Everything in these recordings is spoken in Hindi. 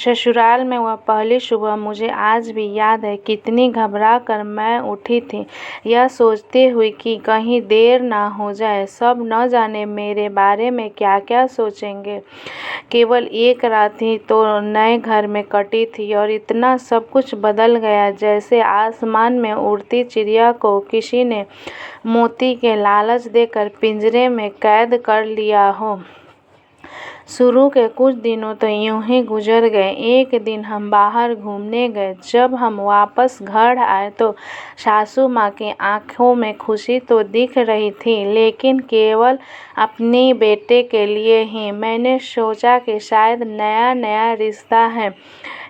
ससुराल में वह पहली सुबह मुझे आज भी याद है। कितनी घबरा कर मैं उठी थी, यह सोचते हुए कि कहीं देर ना हो जाए। सब न जाने मेरे बारे में क्या क्या सोचेंगे। केवल एक रात ही तो नए घर में कटी थी और इतना सब कुछ बदल गया, जैसे आसमान में उड़ती चिड़िया को किसी ने मोती के लालच देकर पिंजरे में कैद कर लिया हो। शुरू के कुछ दिनों तो यूं ही गुजर गए। एक दिन हम बाहर घूमने गए। जब हम वापस घर आए तो सासू माँ की आंखों में खुशी तो दिख रही थी, लेकिन केवल अपनी बेटे के लिए ही। मैंने सोचा कि शायद नया नया रिश्ता है,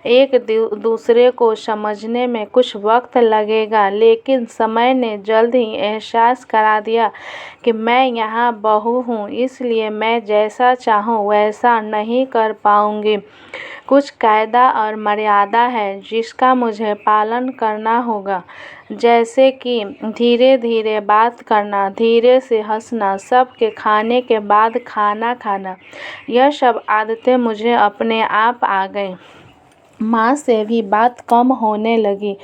एक दूसरे को समझने में कुछ वक्त लगेगा, लेकिन समय ने जल्द ही एहसास करा दिया कि मैं यहाँ बहू हूँ, इसलिए मैं जैसा चाहूँ वैसा नहीं कर पाऊँगी। कुछ कायदा और मर्यादा है जिसका मुझे पालन करना होगा, जैसे कि धीरे धीरे बात करना, धीरे से हंसना, सबके खाने के बाद खाना खाना। यह सब आदतें मुझे अपने आप आ गई। माँ से भी बात कम होने लगी,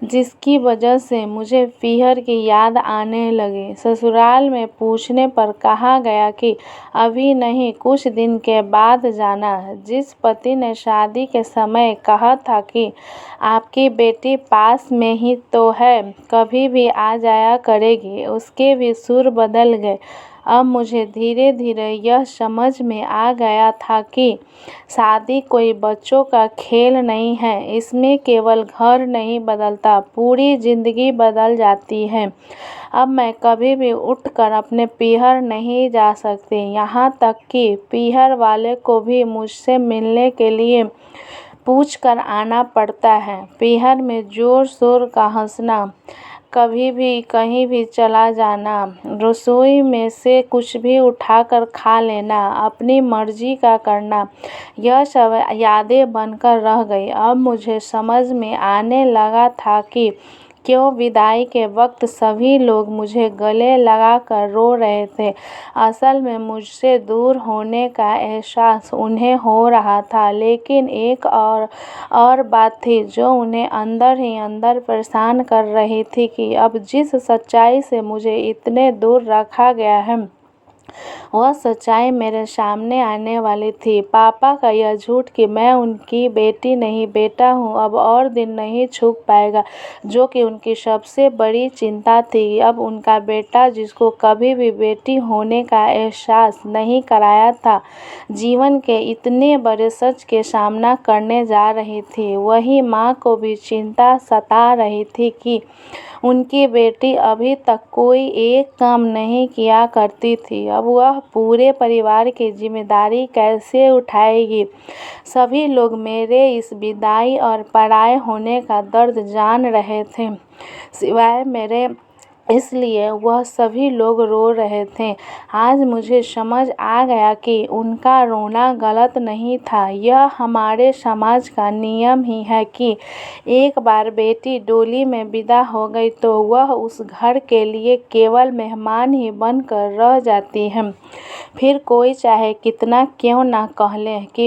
जिसकी वजह से मुझे पीहर की याद आने लगी। ससुराल में पूछने पर कहा गया कि अभी नहीं, कुछ दिन के बाद जाना। जिस पति ने शादी के समय कहा था कि आपकी बेटी पास में ही तो है, कभी भी आ जाया करेगी, उसके भी सुर बदल गए। अब मुझे धीरे धीरे यह समझ में आ गया था कि शादी कोई बच्चों का खेल नहीं है। इसमें केवल घर नहीं बदलता, पूरी जिंदगी बदल जाती है। अब मैं कभी भी उठकर अपने पीहर नहीं जा सकती, यहाँ तक कि पीहर वाले को भी मुझसे मिलने के लिए पूछ कर आना पड़ता है। पीहर में जोर शोर का हंसना, कभी भी कहीं भी चला जाना, रसोई में से कुछ भी उठाकर खा लेना, अपनी मर्जी का करना, यह सब यादें बनकर रह गई। अब मुझे समझ में आने लगा था कि क्यों विदाई के वक्त सभी लोग मुझे गले लगाकर रो रहे थे। असल में मुझसे दूर होने का एहसास उन्हें हो रहा था, लेकिन एक और बात थी जो उन्हें अंदर ही अंदर परेशान कर रही थी कि अब जिस सच्चाई से मुझे इतने दूर रखा गया है, वह सच्चाई मेरे सामने आने वाली थी। पापा का यह झूठ कि मैं उनकी बेटी नहीं बेटा हूँ अब और दिन नहीं छुप पाएगा, जो कि उनकी सबसे बड़ी चिंता थी। अब उनका बेटा, जिसको कभी भी बेटी होने का एहसास नहीं कराया था, जीवन के इतने बड़े सच के सामना करने जा रही थी। वही माँ को भी चिंता सता रही थी कि उनकी बेटी अभी तक कोई एक काम नहीं किया करती थी, अब वह पूरे परिवार की जिम्मेदारी कैसे उठाएगी। सभी लोग मेरे इस विदाई और पराए होने का दर्द जान रहे थे, सिवाय मेरे, इसलिए वह सभी लोग रो रहे थे। आज मुझे समझ आ गया कि उनका रोना गलत नहीं था। यह हमारे समाज का नियम ही है कि एक बार बेटी डोली में विदा हो गई तो वह उस घर के लिए केवल मेहमान ही बनकर रह जाती है। फिर कोई चाहे कितना क्यों ना कह ले कि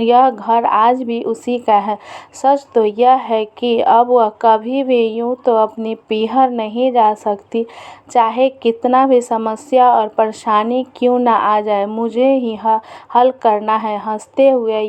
यह घर आज भी उसी का है, सच तो यह है कि अब वह कभी भी यूं तो अपनी पीहर नहीं जा सकती। चाहे कितना भी समस्या और परेशानी क्यों ना आ जाए, मुझे ही हल करना है। हंसते हुए या